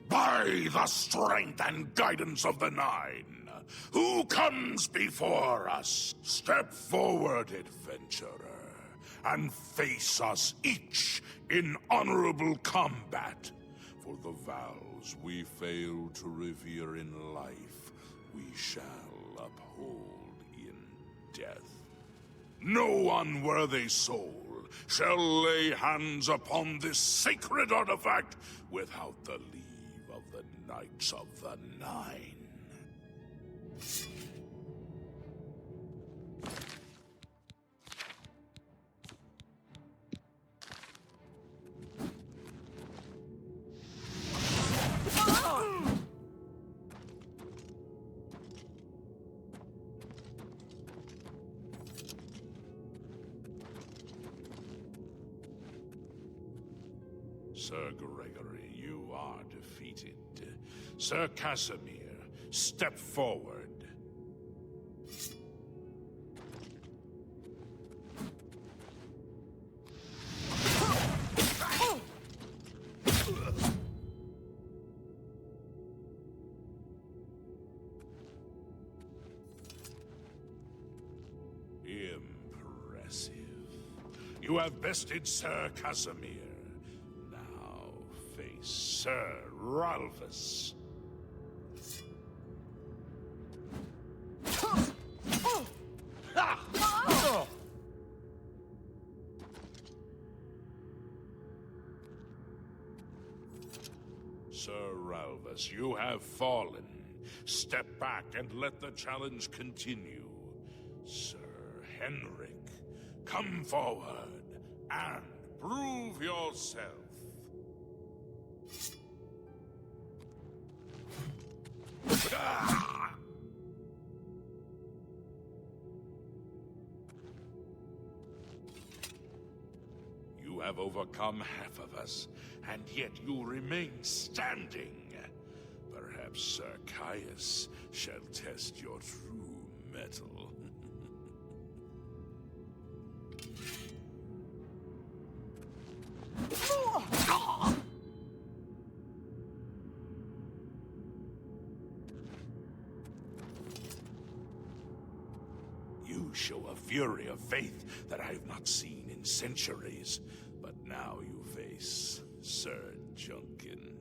By the strength and guidance of the Nine, who comes before us? Step forward, adventurer, and face us each in honorable combat. For the vows we fail to revere in life, we shall uphold in death. No unworthy soul shall lay hands upon this sacred artifact without the leave of the Knights of the Nine. Sir Gregory, you are defeated. Sir Casimir, step forward. Impressive. You have bested Sir Casimir. Sir Ralphus. Sir Ralphus, you have fallen. Step back and let the challenge continue. Sir Henrik, come forward and prove yourself. You have overcome half of us, and yet you remain standing. Perhaps Sir Caius shall test your true mettle. You show a fury of faith that I have not seen in centuries. But now you face Sir Junkin.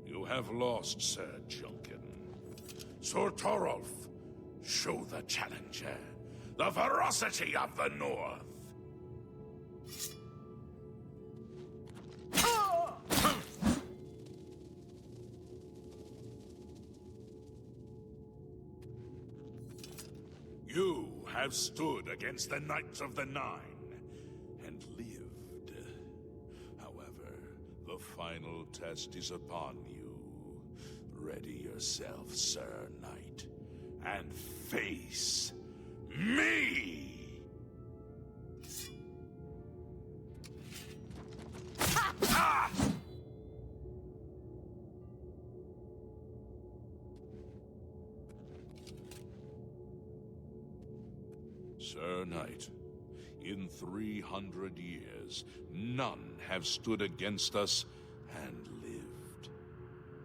You have lost, Sir Junkin. Sir Torolf, show the challenger the ferocity of the North. You have stood against the Knights of the Nine and lived. However, the final test is upon you. Ready yourself, Sir Knight, and face me! Ah! Sir Knight, in 300 years, none have stood against us and lived.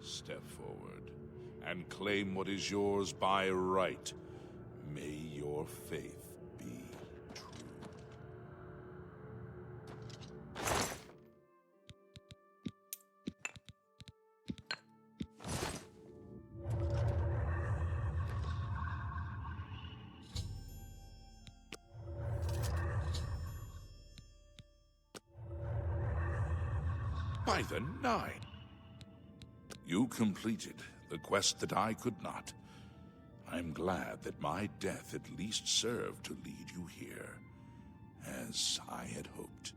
Step forward and claim what is yours by right. May your faith be true. By the Nine! You completed the quest that I could not. I'm glad that my death at least served to lead you here, as I had hoped.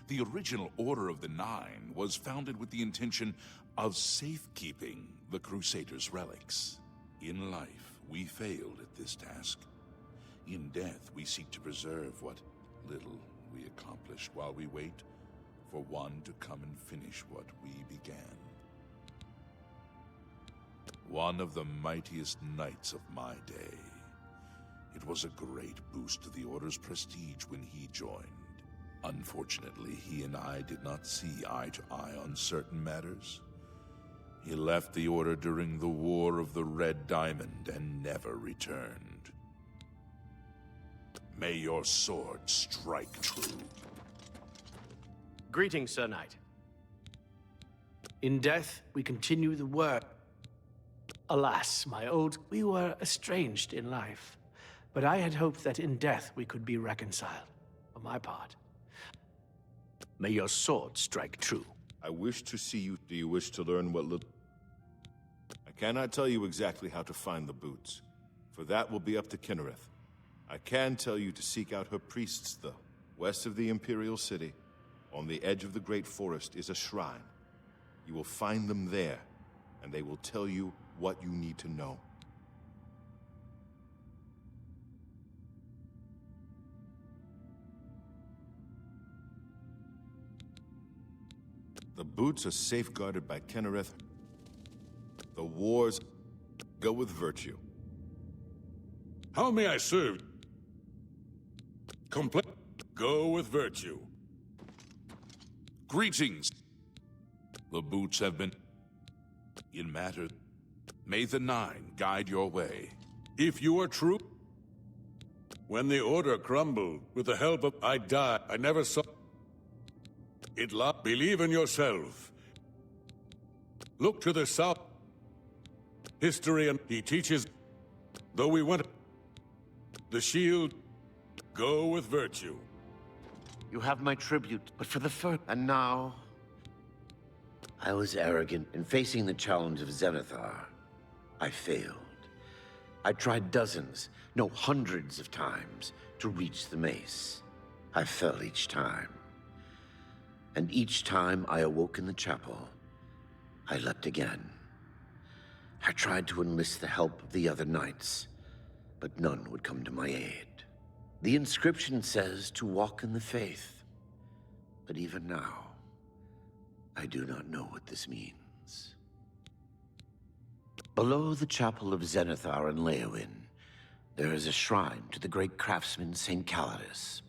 The original Order of the Nine was founded with the intention of safekeeping the Crusader's relics. In life, we failed at this task. In death, we seek to preserve what little we accomplished while we wait for one to come and finish what we began. One of the mightiest knights of my day. It was a great boost to the Order's prestige when he joined. Unfortunately, he and I did not see eye to eye on certain matters. He left the Order during the War of the Red Diamond and never returned. May your sword strike true. Greetings, Sir Knight. In death, we continue the work. Alas, we were estranged in life. But I had hoped that in death we could be reconciled. For my part, may your sword strike true. I wish to see you. Do you wish to learn what little... I cannot tell you exactly how to find the boots, for that will be up to Kinnereth. I can tell you to seek out her priests, though. West of the Imperial City, on the edge of the Great Forest, is a shrine. You will find them there, and they will tell you what you need to know. The boots are safeguarded by Kinnereth. The wars go with virtue. How may I serve? Go with virtue. Greetings. The boots have been in matter. May the Nine guide your way. If you are true, when the Order crumbled, with the help of I died, I never saw it. Believe in yourself. Look to the south. History and he teaches. Though we went, the shield, go with virtue. You have my tribute, but for the first... And now... I was arrogant in facing the challenge of Zenithar. I failed. I tried dozens, no hundreds of times, to reach the mace. I fell each time. And each time I awoke in the chapel, I leapt again. I tried to enlist the help of the other knights, but none would come to my aid. The inscription says to walk in the faith, but even now, I do not know what this means. Below the chapel of Zenithar and Leowyn, there is a shrine to the great craftsman St. Calidus.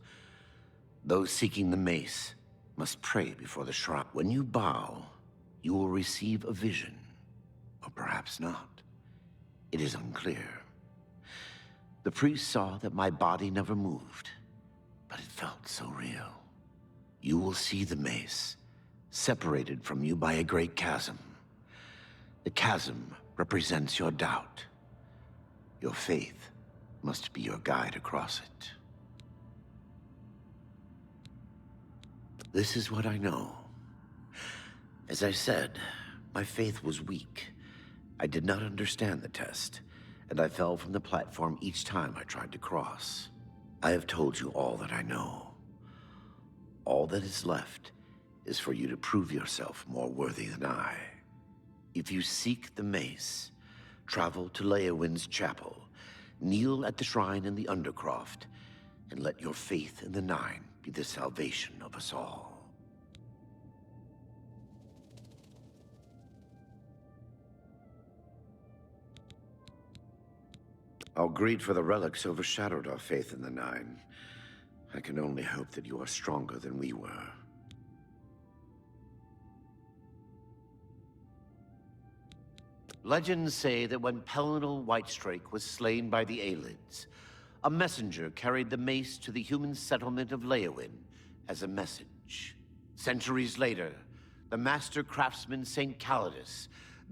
Those seeking the mace must pray before the shrine. When you bow, you will receive a vision, or perhaps not. It is unclear. The priest saw that my body never moved, but it felt so real. You will see the mace, separated from you by a great chasm. The chasm represents your doubt. Your faith must be your guide across it. This is what I know. As I said, my faith was weak. I did not understand the test, and I fell from the platform each time I tried to cross. I have told you all that I know. All that is left is for you to prove yourself more worthy than I. If you seek the mace, travel to Leowyn's chapel, kneel at the shrine in the Undercroft, and let your faith in the Nine be the salvation of us all. Our greed for the relics overshadowed our faith in the Nine. I can only hope that you are stronger than we were. Legends say that when Pelinal Whitestrake was slain by the Aelids, a messenger carried the mace to the human settlement of Leowyn as a message. Centuries later, the master craftsman St. Calidus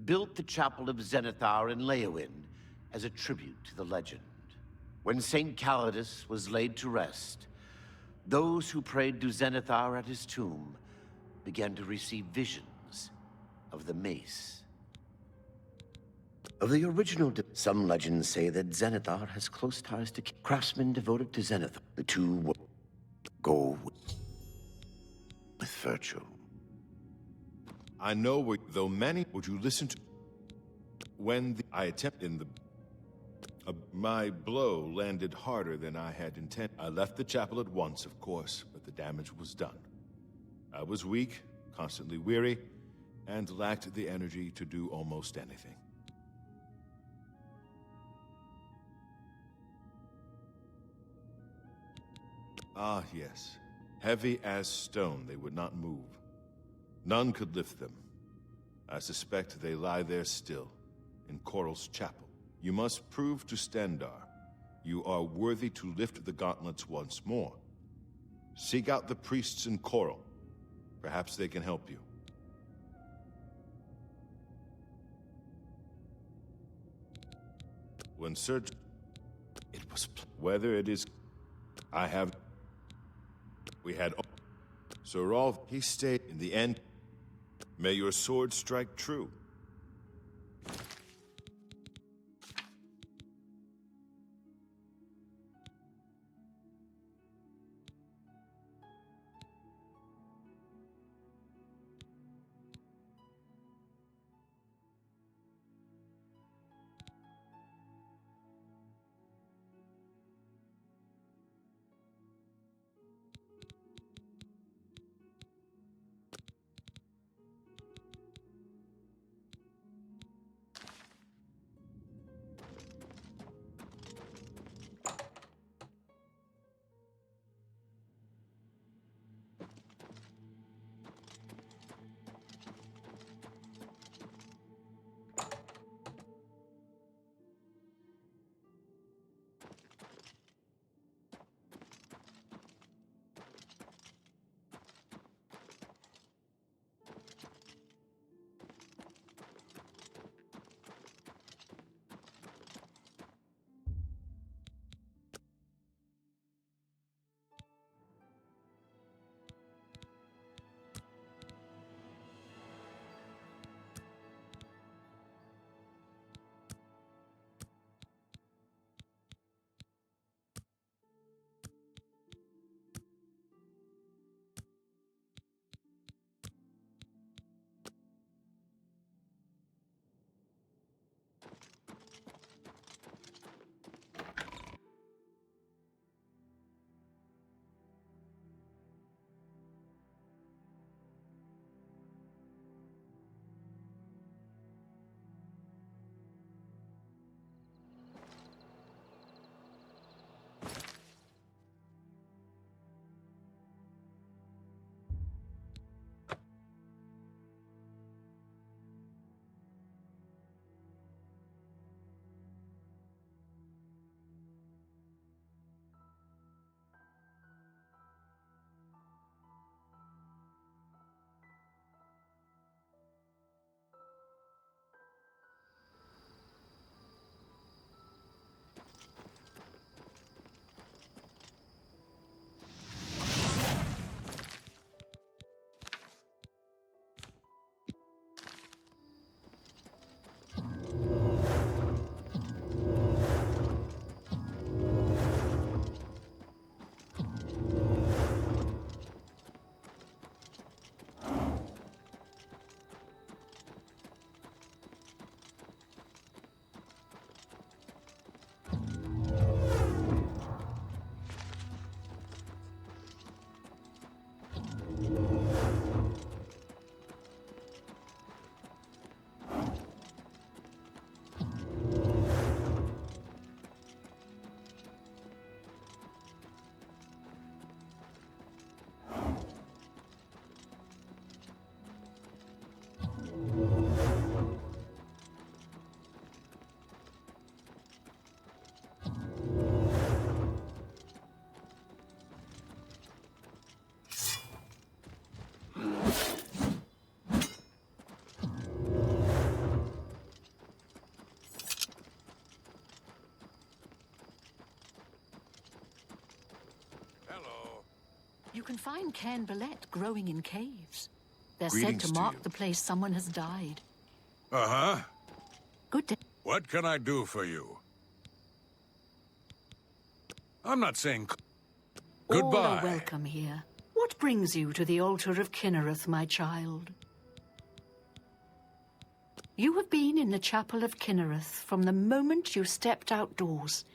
built the chapel of Zenithar in Leowyn as a tribute to the legend. When St. Calidus was laid to rest, those who prayed to Zenithar at his tomb began to receive visions of the mace. Of the original, some legends say that Zenithar has close ties to craftsmen devoted to Zenithar. The two go with virtue. I know though many, would you listen to... When I attempted in the... my blow landed harder than I had intended. I left the chapel at once, of course, but the damage was done. I was weak, constantly weary, and lacked the energy to do almost anything. Ah, yes. Heavy as stone, they would not move. None could lift them. I suspect they lie there still, in Coral's chapel. You must prove to Stendarr you are worthy to lift the gauntlets once more. Seek out the priests in Coral. Perhaps they can help you. When search... It was... Whether it is... I have... We had... So Rolf, he stayed in the end. May your sword strike true. You can find Cairn Ballet growing in caves. They're Greetings said to to mark you. the place someone has died. Uh-huh. Good day. What can I do for you? I'm not saying... All Goodbye. are welcome here. What brings you to the altar of Kinnereth, my child? You have been in the chapel of Kinnereth from the moment you stepped outdoors.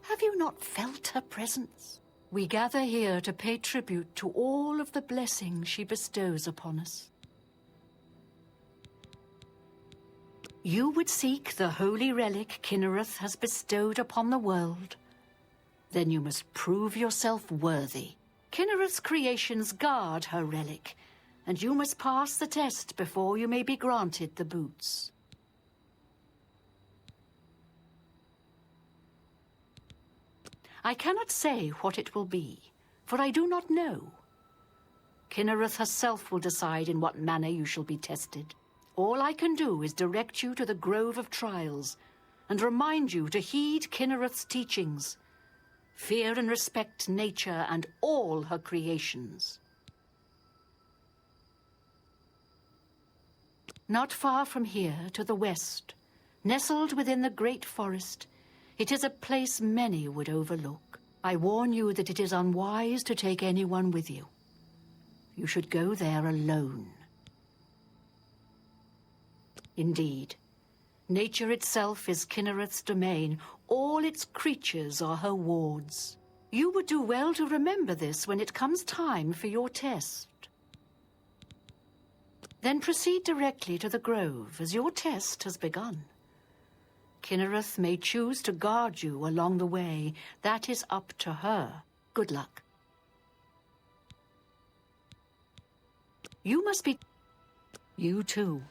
Have you not felt her presence? We gather here to pay tribute to all of the blessings she bestows upon us. You would seek the holy relic Kinnereth has bestowed upon the world. Then you must prove yourself worthy. Kinnereth's creations guard her relic, and you must pass the test before you may be granted the boots. I cannot say what it will be, for I do not know. Kinnereth herself will decide in what manner you shall be tested. All I can do is direct you to the Grove of Trials, and remind you to heed Kinnereth's teachings. Fear and respect nature and all her creations. Not far from here, to the west, nestled within the great forest, it is a place many would overlook. I warn you that it is unwise to take anyone with you. You should go there alone. Indeed, nature itself is Kinnereth's domain. All its creatures are her wards. You would do well to remember this when it comes time for your test. Then proceed directly to the grove, as your test has begun. Kinnereth may choose to guard you along the way. That is up to her. Good luck. You must be... You too.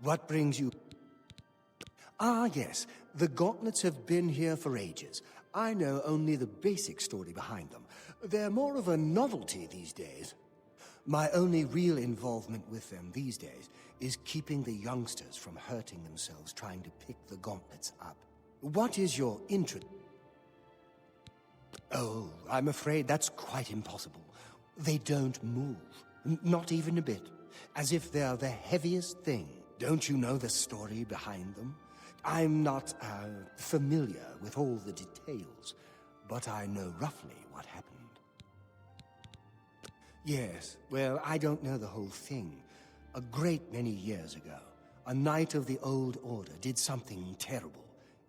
What brings you... Ah, yes. The gauntlets have been here for ages. I know only the basic story behind them. They're more of a novelty these days. My only real involvement with them these days is keeping the youngsters from hurting themselves trying to pick the gauntlets up. What is your interest? Oh, I'm afraid that's quite impossible. They don't move. Not even a bit. As if they're the heaviest thing. Don't you know the story behind them? I'm not, familiar with all the details, but I know roughly what happened. Yes, well, I don't know the whole thing. A great many years ago, a knight of the Old Order did something terrible,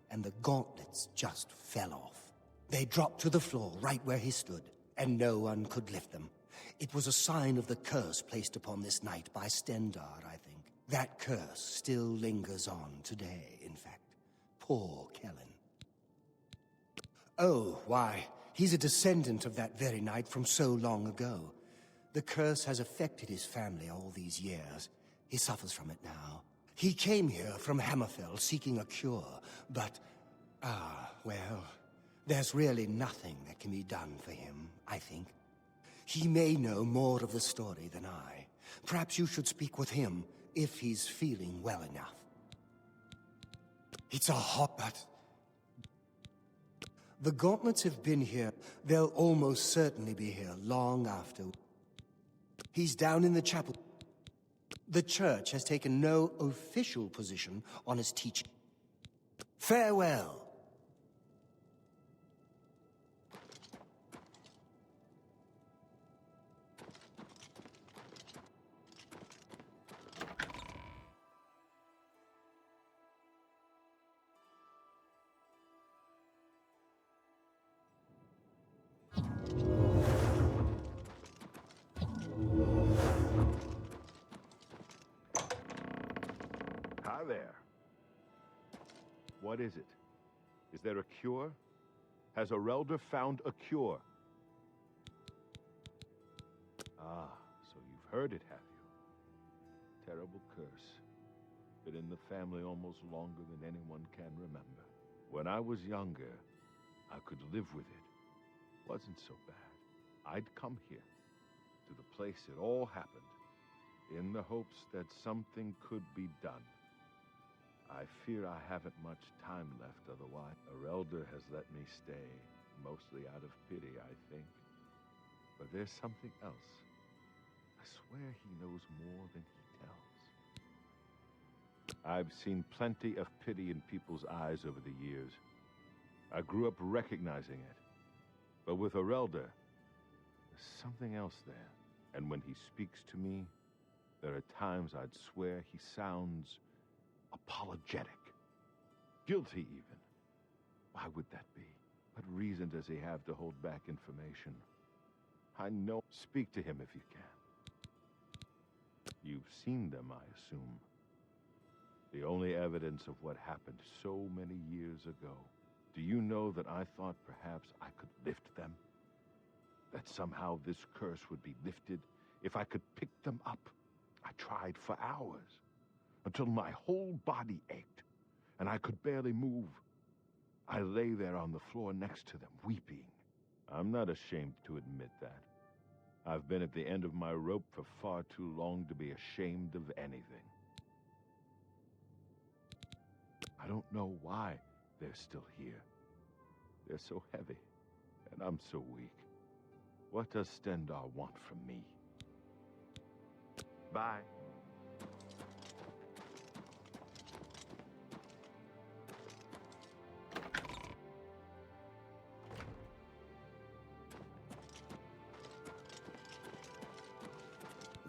and the gauntlets just fell off. They dropped to the floor right where he stood, and no one could lift them. It was a sign of the curse placed upon this knight by Stendarr, I think. That curse still lingers on today, in fact. Poor Kellen. Oh, why, he's a descendant of that very knight from so long ago. The curse has affected his family all these years. He suffers from it now. He came here from Hammerfell seeking a cure, but... well, there's really nothing that can be done for him, I think. He may know more of the story than I. Perhaps you should speak with him, if he's feeling well enough. It's a but... The gauntlets have been here. They'll almost certainly be here long after. He's down in the chapel. The church has taken no official position on his teaching. Farewell. Hi there. What is it? Is there a cure? Has Arelder found a cure? Ah, so you've heard it, have you? Terrible curse. Been in the family almost longer than anyone can remember. When I was younger, I could live with it. Wasn't so bad. I'd come here, to the place it all happened, in the hopes that something could be done. I fear I haven't much time left otherwise. Arelder has let me stay, mostly out of pity, I think. But there's something else. I swear he knows more than he tells. I've seen plenty of pity in people's eyes over the years. I grew up recognizing it. But with Arelder, there's something else there. And when he speaks to me, there are times I'd swear he sounds apologetic. Guilty, even. Why would that be? What reason does he have to hold back information? I know. Speak to him if you can. You've seen them, I assume. The only evidence of what happened so many years ago. Do you know that I thought perhaps I could lift them? That somehow this curse would be lifted if I could pick them up? I tried for hours, until my whole body ached, and I could barely move. I lay there on the floor next to them, weeping. I'm not ashamed to admit that. I've been at the end of my rope for far too long to be ashamed of anything. I don't know why they're still here. They're so heavy, and I'm so weak. What does Stendarr want from me? Bye.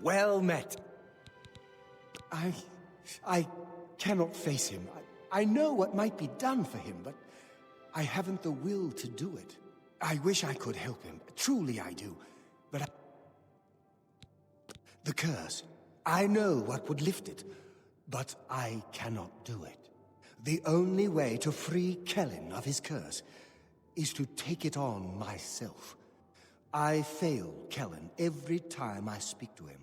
Well met. I cannot face him. I know what might be done for him, but I haven't the will to do it. I wish I could help him. Truly I do. But the curse, I know what would lift it, but I cannot do it. The only way to free Kellen of his curse is to take it on myself. I fail Kellen every time I speak to him,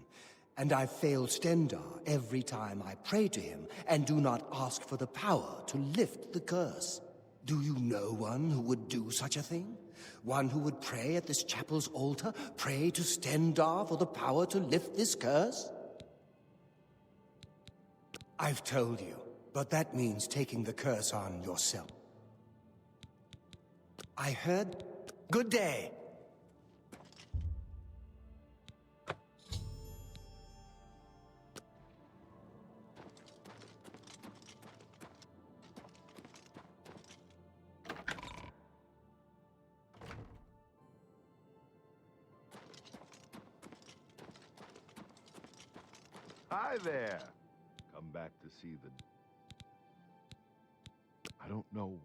And I failed Stendarr every time I pray to him and do not ask for the power to lift the curse. Do you know one who would do such a thing? One who would pray at this chapel's altar, pray to Stendarr for the power to lift this curse? I've told you, but that means taking the curse on yourself. I heard... Good day! Hi there! Come back to see the... I don't know.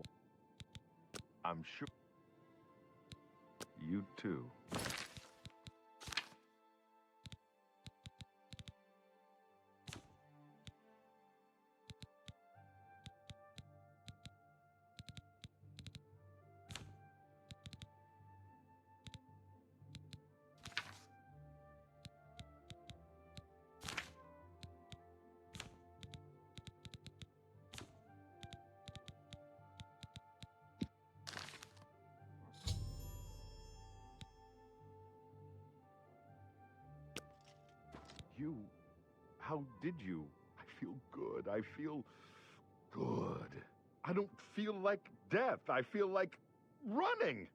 I'm sure... You too. You... How did you? I feel good. I feel... good. I don't feel like death. I feel like running.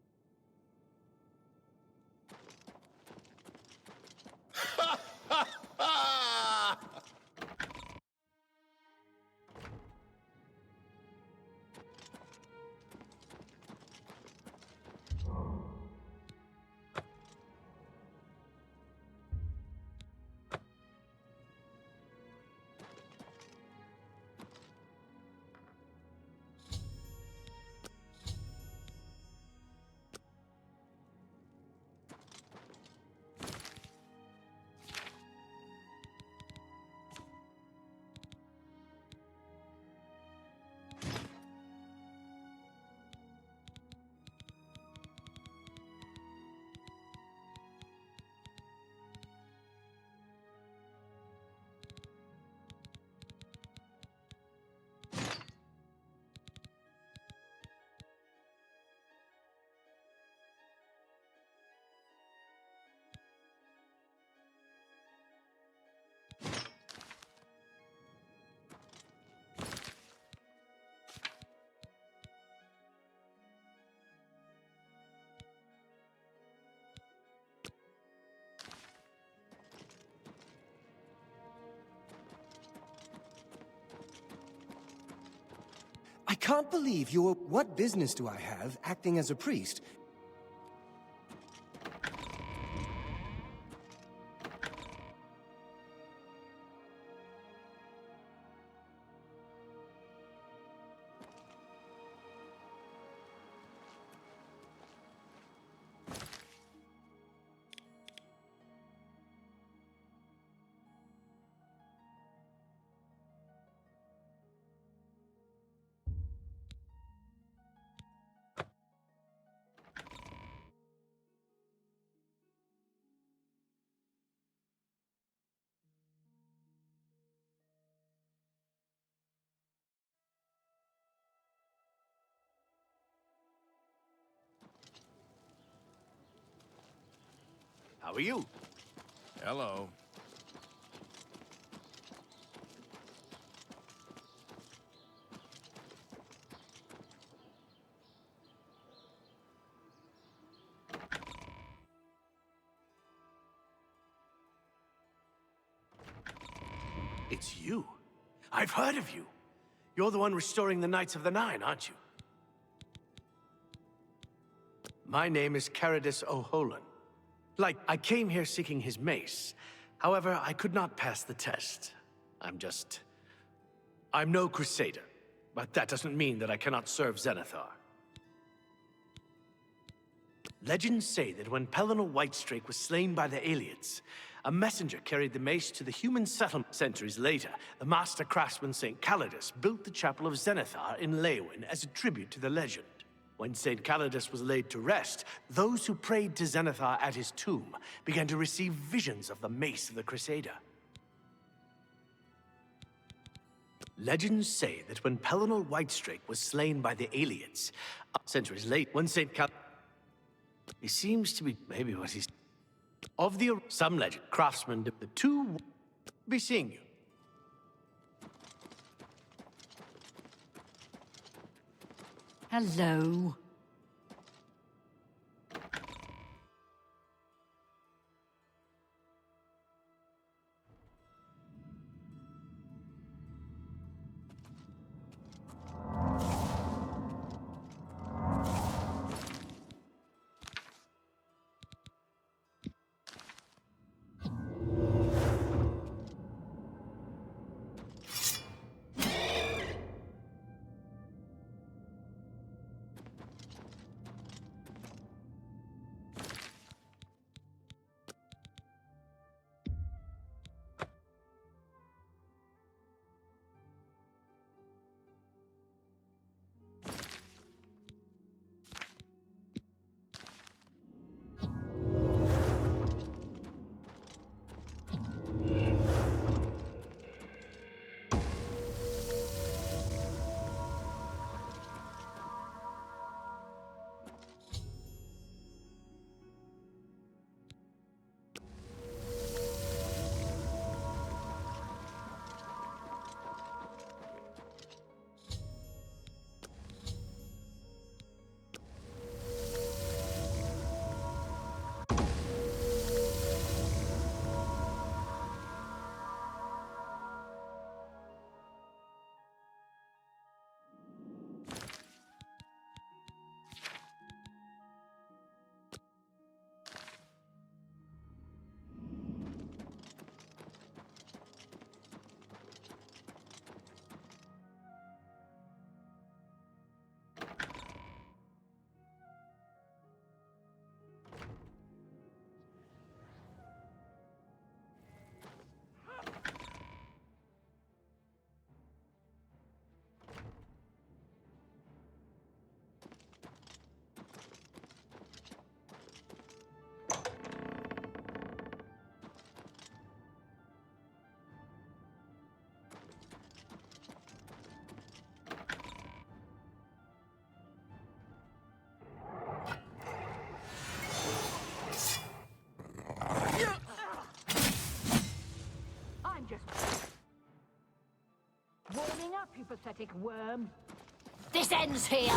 I can't believe you're... What business do I have acting as a priest? How are you? Hello. It's you. I've heard of you. You're the one restoring the Knights of the Nine, aren't you? My name is Caradus O'Holan. I came here seeking his mace. However, I could not pass the test. I'm no Crusader, but that doesn't mean that I cannot serve Zenithar. Legends say that when Pelennor Whitestrake was slain by the Aliads, a messenger carried the mace to the human settlement. Centuries later, the master craftsman St. Calidus built the Chapel of Zenithar in Leywyn as a tribute to the legend. When St. Calidus was laid to rest, those who prayed to Zenithar at his tomb began to receive visions of the mace of the Crusader. Legends say that when Pellinor Whitestrake was slain by the aliens, centuries late, when St. Cal... He seems to be... maybe what he's... Of the... Some legend, craftsmen, the two... be seeing you. Hello. Warming up, you pathetic worm. This ends here!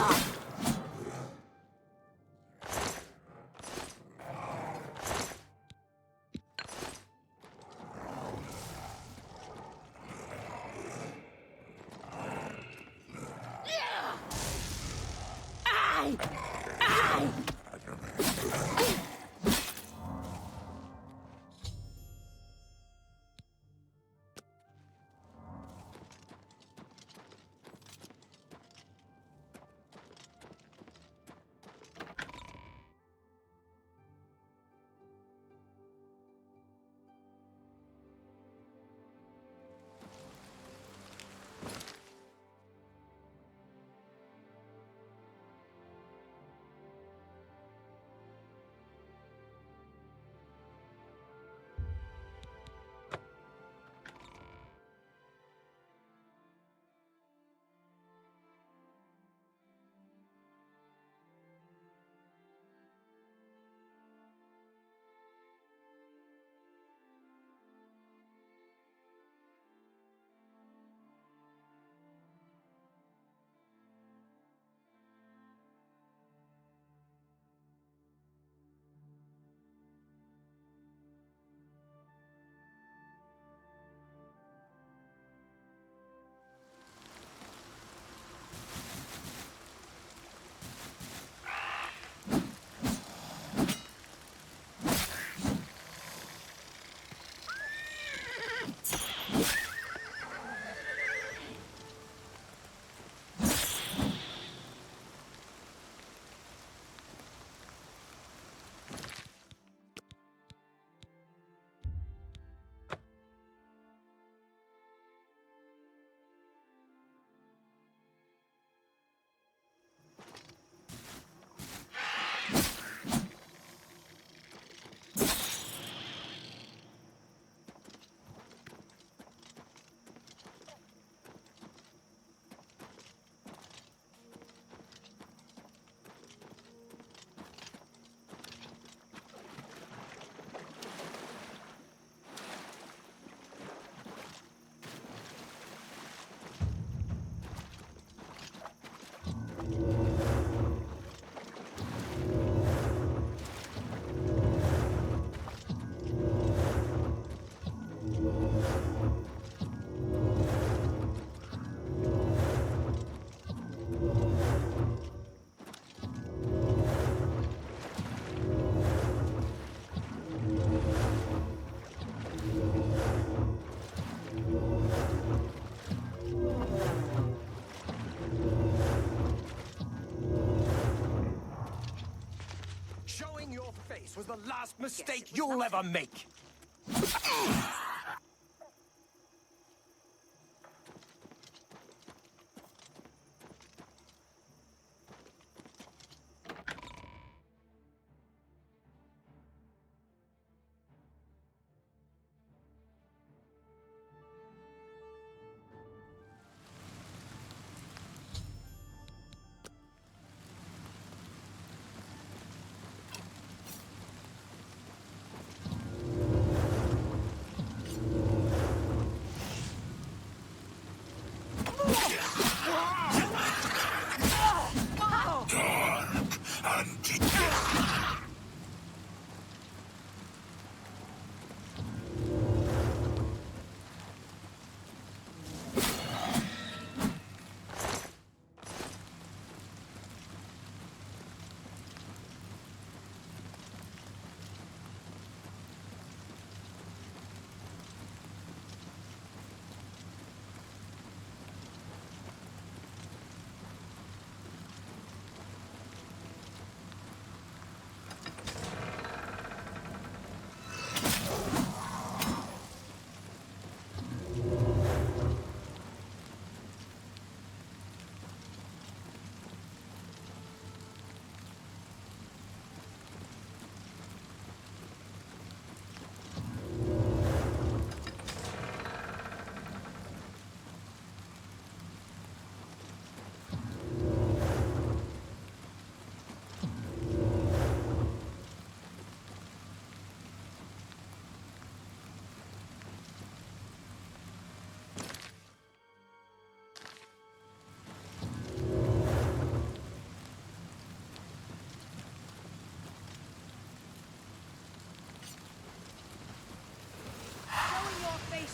This was the last mistake you'll ever make!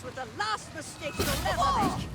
With the last mistake you'll ever make.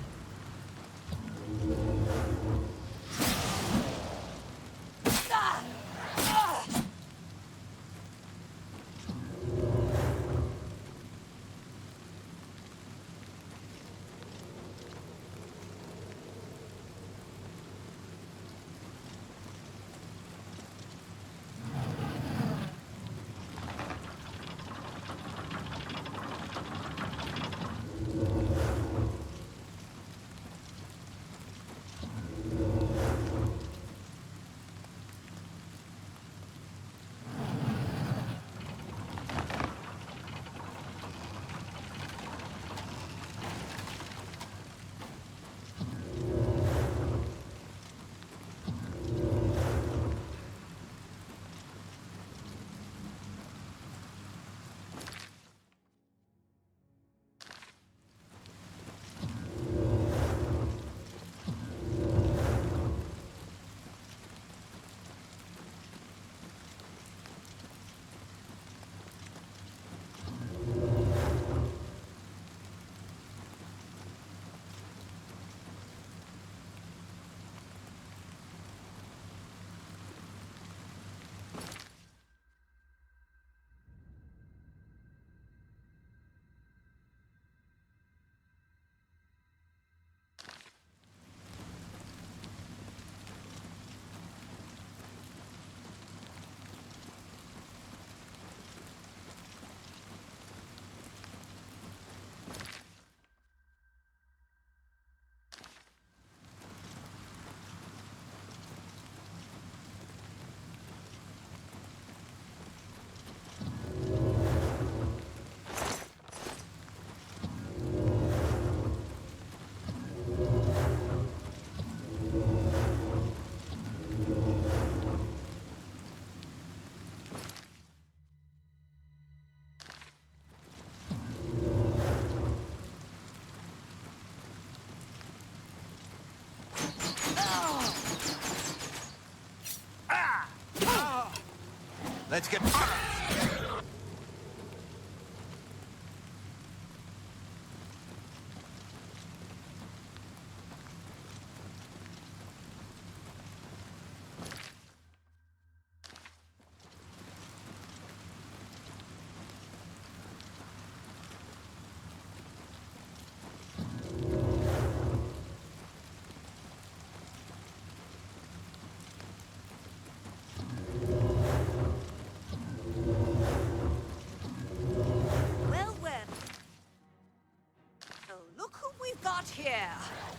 Let's get... Yeah.